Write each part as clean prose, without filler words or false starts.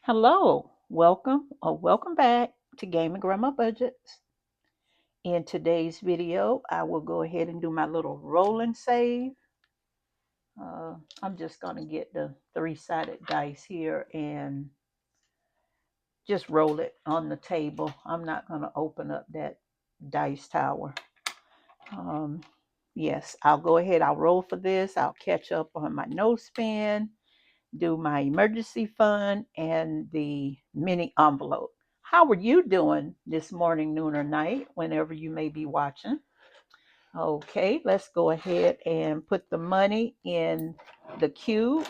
Hello, welcome or welcome back to Gaming Grandma Budgets. In today's video, I will go ahead and do my little roll and save. I'm just going to get the three-sided dice here and just roll it on the table. I'm not going to open up that dice tower. Yes, I'll go ahead. I'll roll for this. I'll catch up on my no spin, do my emergency fund, and the mini envelope. How are you doing this morning, noon, or night, whenever you may be watching? Okay, let's go ahead and put the money in the cube.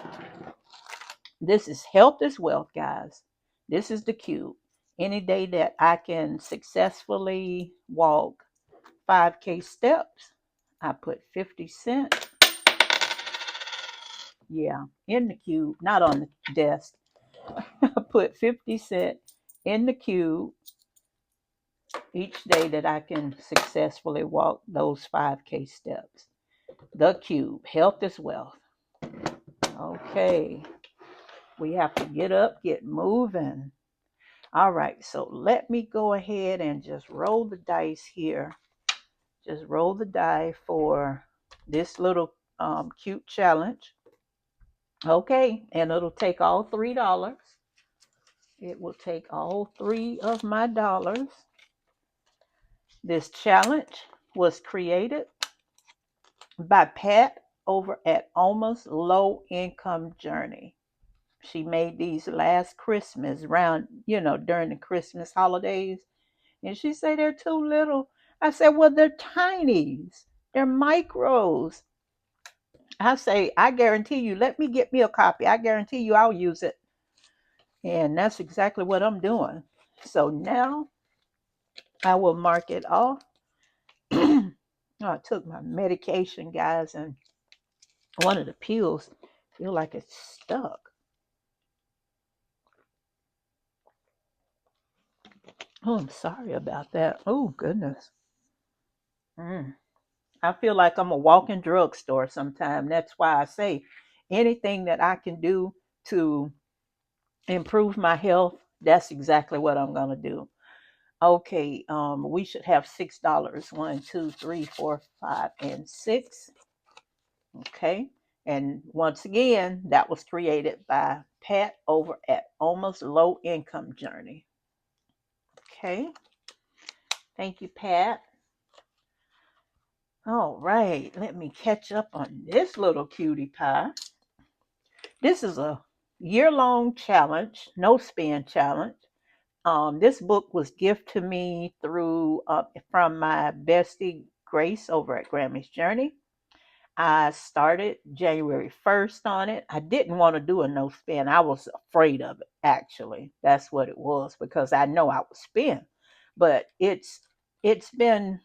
This is health is wealth, guys. This is the cube. Any day that I can successfully walk 5K steps, I put 50 cents. Yeah, in the cube, not on the desk. I put 50 cents in the cube each day that I can successfully walk those 5K steps. The cube, health is wealth. Okay, we have to get up, get moving. All right, so let me go ahead and just roll the dice here. Just roll the die for this little cute challenge. Okay, and it'll take all $3. It will take all three of my dollars. This challenge was created by Pat over at OmasLowIncomeJourney. She made these last Christmas around, during the Christmas holidays. And she said they're too little. I said, well, they're tinies. They're micros. I say, I guarantee you, let me get me a copy. I guarantee you I'll use it. And that's exactly what I'm doing. So now I will mark it off. I took my medication, guys, and one of the pills feel like it's stuck. Oh, I'm sorry about that. Oh, goodness. I feel like I'm a walking drugstore sometime. That's why I say anything that I can do to improve my health, that's exactly what I'm going to do. Okay, we should have $6. 1, 2, 3, 4, 5, and 6. Okay. And once again, that was created by Pat over at Almost Low Income Journey. Okay. Thank you, Pat. All right. Let me catch up on this little cutie pie. This is a year-long challenge, no spin challenge. This book was gifted to me through from my bestie Grace over at Grammisjourney. I started January 1st on it. I didn't want to do a no spin. I was afraid of it, actually. That's what it was, because I know I would spin. But it's been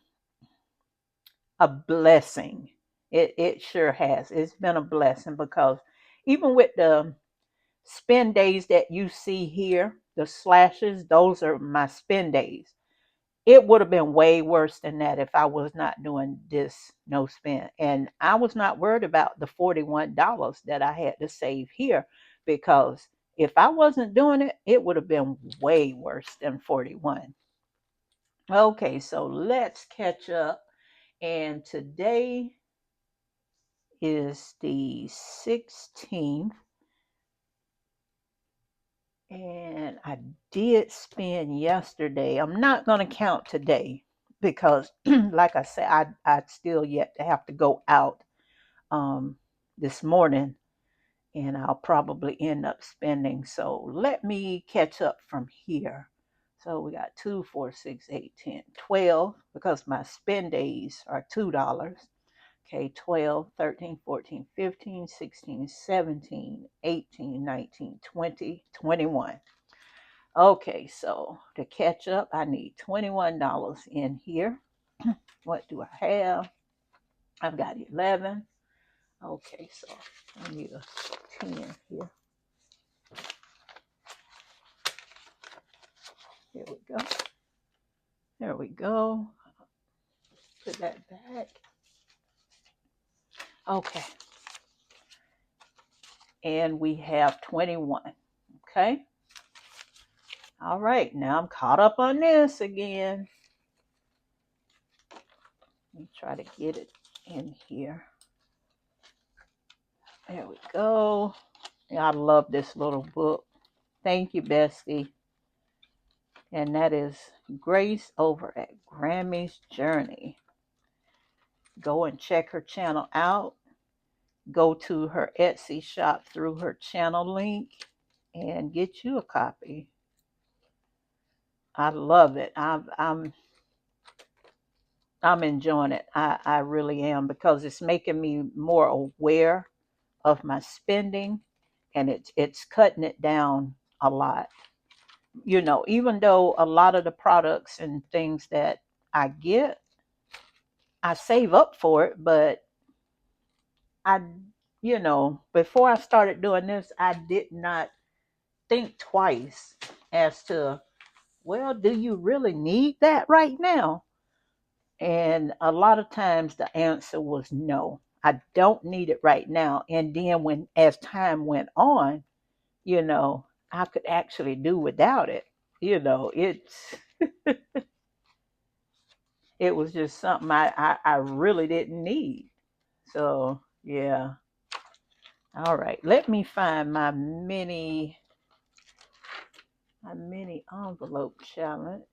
a blessing. It sure has. It's been a blessing, because even with the spin days that you see here, the slashes, those are my spin days. It would have been way worse than that if I was not doing this no spin. And I was not worried about the $41 that I had to save here, because if I wasn't doing it, it would have been way worse than 41. Okay, so let's catch up. And today is the 16th. And I did spend yesterday. I'm not going to count today because, like I said, I'd still yet to have to go out this morning, and I'll probably end up spending. So let me catch up from here. So we got 2, 4, 6, 8, 10, 12, because my spend days are $2. Okay, 12, 13, 14, 15, 16, 17, 18, 19, 20, 21. Okay, so to catch up, I need $21 in here. What do I have? I've got 11. Okay, so I need a 10 here. Here we go. There we go. Put that back. Okay. And we have 21. Okay. All right, now I'm caught up on this again. Let me try to get it in here. There we go. Yeah, I love this little book. Thank you, Bestie. And that is Grace over at Grammisjourney. Go and check her channel out. Go to her Etsy shop through her channel link and get you a copy. I love it. I'm enjoying it. I really am, because it's making me more aware of my spending, and it's cutting it down a lot. You know, even though a lot of the products and things that I get, I save up for it, but I, before I started doing this, I did not think twice as to, well, do you really need that right now? And a lot of times the answer was no, I don't need it right now. And then as time went on, I could actually do without it. It was just something I really didn't need. So yeah. All right. Let me find my mini envelope challenge.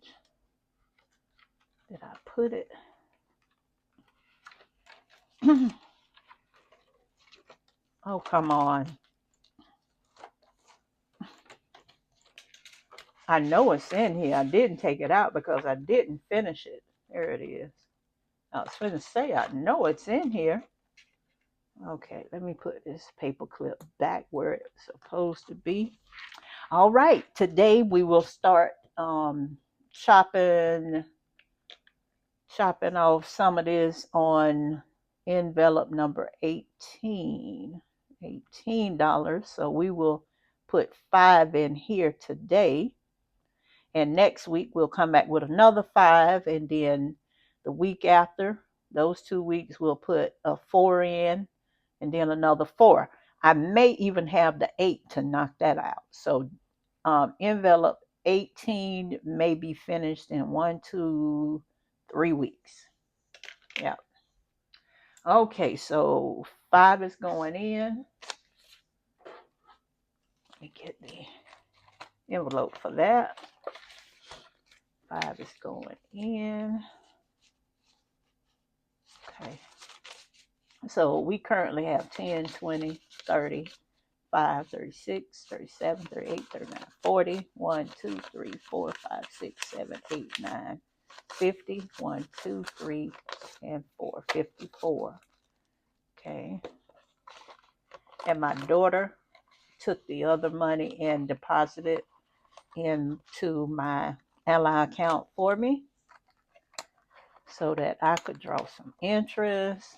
Did I put it? Oh, come on. I know it's in here. I didn't take it out because I didn't finish it. There it is. I was going to say, I know it's in here. Okay, let me put this paper clip back where it's supposed to be. All right, today we will start chopping off some of this on envelope number 18. $18. So we will put 5 in here today. And next week we'll come back with another 5. And then the week after, those 2 weeks, we'll put a 4 in, and then another 4. I may even have the 8 to knock that out. So envelope 18 may be finished in 1, 2, 3 weeks. Yeah. Okay, so 5 is going in. Let me get the envelope for that. 5 is going in. Okay. So we currently have 10, 20, 30, 5, 36, 37, 38, 39, 40, 1, 2, 3, 4, 5, 6, 7, 8, 9, 50, 1, 2, 3, and 4, 54. Okay. And my daughter took the other money and deposited into my Ally account for me so that I could draw some interest.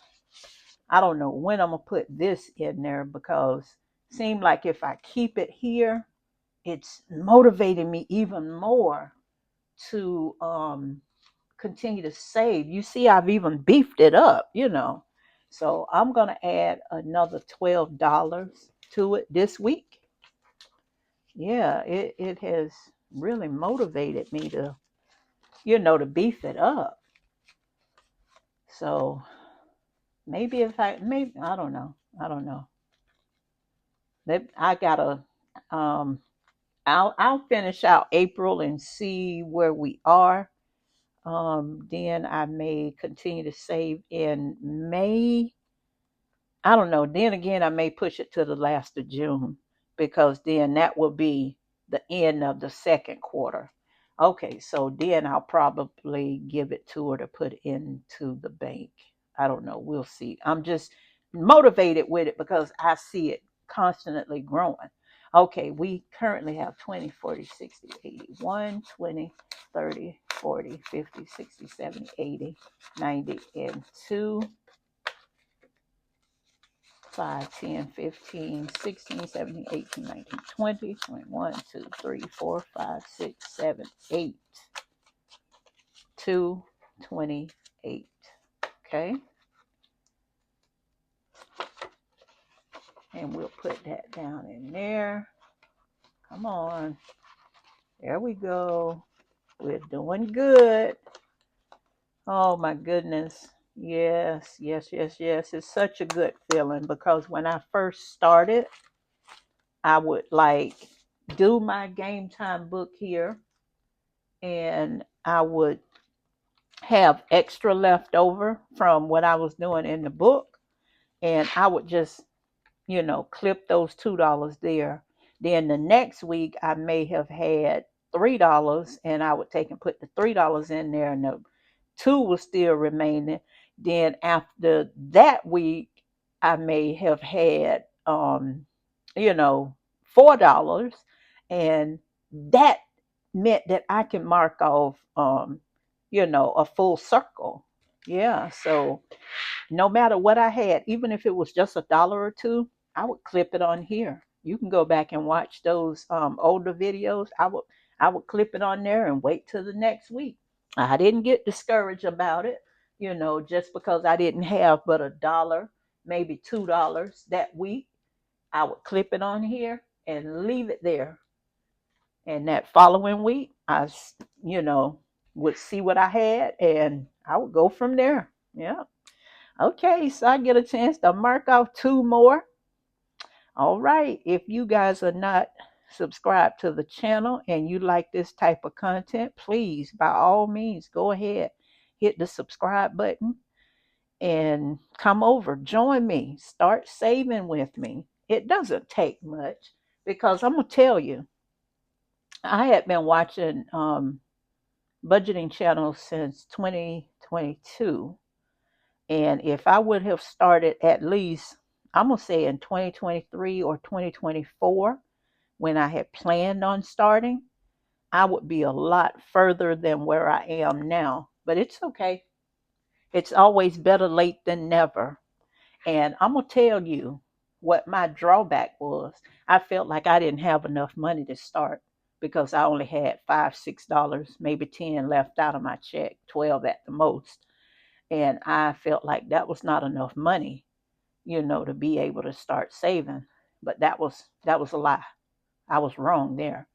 I don't know when I'm going to put this in there, because it seems like if I keep it here, it's motivating me even more to continue to save. You see, I've even beefed it up, So I'm going to add another $12 to it this week. Yeah, it has really motivated me to, to beef it up. So maybe I don't know. I gotta, I'll finish out April and see where we are. Then I may continue to save in May. I don't know. Then again, I may push it to the last of June, because then that will be the end of the second quarter. Okay, so then I'll probably give it to her to put into the bank. I don't know. We'll see. I'm just motivated with it because I see it constantly growing. Okay, we currently have 20, 40, 60, 80, 1, 20, 30, 40, 50, 60, 70, 80, 90, and 2. 5, 10, 15, 16, 17, 18, 19, 20, 21, 2, 3, 4, 5, 6, 7, 8, 2, 28. Okay. And we'll put that down in there. Come on. There we go. We're doing good. Oh my goodness. Yes, yes, yes, yes. It's such a good feeling because when I first started, I would like do my game time book here and I would have extra left over from what I was doing in the book. And I would just, clip those $2 there. Then the next week, I may have had $3 and I would take and put the $3 in there and the two was still remaining. Then after that week, I may have had, you know, $4 and that meant that I can mark off, a full circle. Yeah. So no matter what I had, even if it was just $1 or two, I would clip it on here. You can go back and watch those older videos. I would clip it on there and wait till the next week. I didn't get discouraged about it, just because I didn't have but $1, maybe $2 that week. I would clip it on here and leave it there. And that following week, you know, would see what I had and I would go from there. Yeah. Okay, so I get a chance to mark off two more. All right, if you guys are not subscribed to the channel and you like this type of content, please, by all means, go ahead, hit the subscribe button and come over, join me, start saving with me. It doesn't take much because I'm going to tell you, I had been watching budgeting channels since 2022. And if I would have started at least, I'm going to say in 2023 or 2024, when I had planned on starting, I would be a lot further than where I am now. But it's okay. It's always better late than never. And I'm going to tell you what my drawback was. I felt like I didn't have enough money to start because I only had $5, $6, maybe 10 left out of my check, 12 at the most. And I felt like that was not enough money, to be able to start saving. But that was a lie. I was wrong there.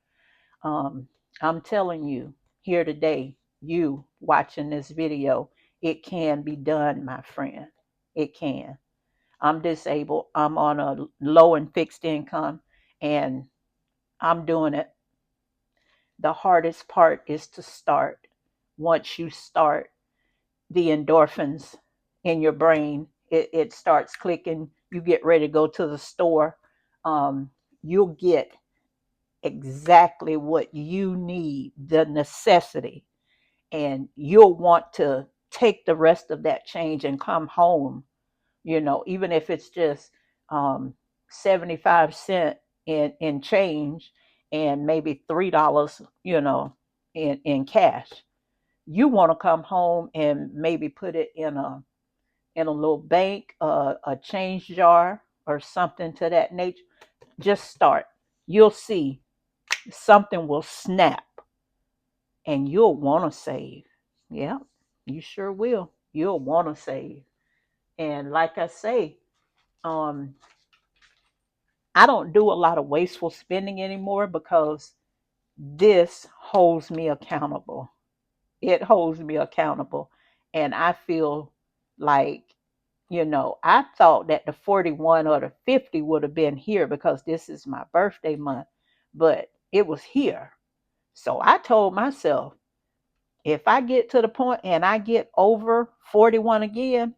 Um, I'm telling you here today, you watching this video, it can be done, my friend. It can. I'm disabled. I'm on a low and fixed income, and I'm doing it. The hardest part is to start. Once you start, the endorphins in your brain, it starts clicking. You get ready to go to the store. You'll get exactly what you need, the necessity, and you'll want to take the rest of that change and come home, even if it's just 75 cents in change and maybe $3, in cash. You want to come home and maybe put it in a little bank, a change jar, or something to that nature. Just start. You'll see something will snap and you'll want to save. Yeah, you sure will. You'll want to save. And like I say, um, I don't do a lot of wasteful spending anymore because this holds me accountable. It holds me accountable. And I feel like, I thought that the 41 or the 50 would have been here because this is my birthday month, but it was here. So I told myself, if I get to the point and I get over 41 again,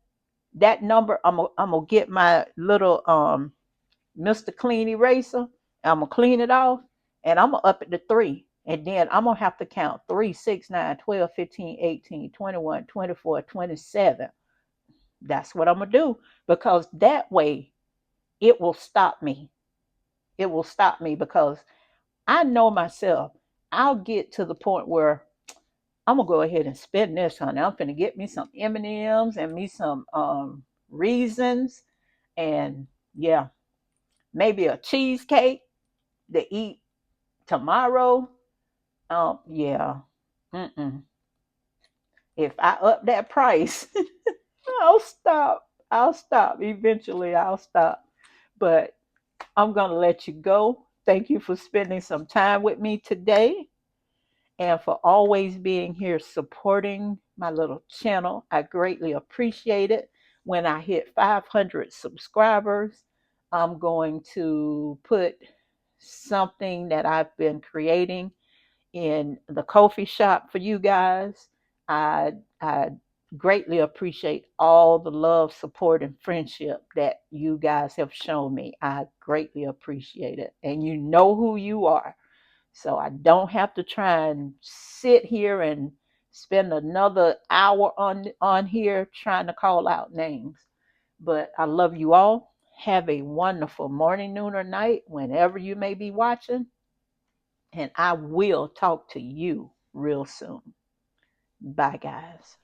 that number, I'm gonna get my little Mr. Clean eraser. I'm gonna clean it off and I'm gonna up it to 3. And then I'm gonna have to count 3, 6, 9, 12, 15, 18, 21, 24, 27. That's what I'm gonna do because that way it will stop me. It will stop me because I know myself. I'll get to the point where I'm gonna go ahead and spend this, honey. I'm gonna get me some M&Ms and me some reasons, and yeah, maybe a cheesecake to eat tomorrow. Yeah. Mm-mm. If I up that price, I'll stop. I'll stop. Eventually, I'll stop. But I'm gonna let you go. Thank you for spending some time with me today. and for always being here supporting my little channel. I greatly appreciate it. When I hit 500 subscribers, I'm going to put something that I've been creating in the coffee shop for you guys. I greatly appreciate all the love, support, and friendship that you guys have shown me. I greatly appreciate it. And you know who you are. So I don't have to try and sit here and spend another hour on here trying to call out names. But I love you all. Have a wonderful morning, noon, or night, whenever you may be watching. And I will talk to you real soon. Bye, guys.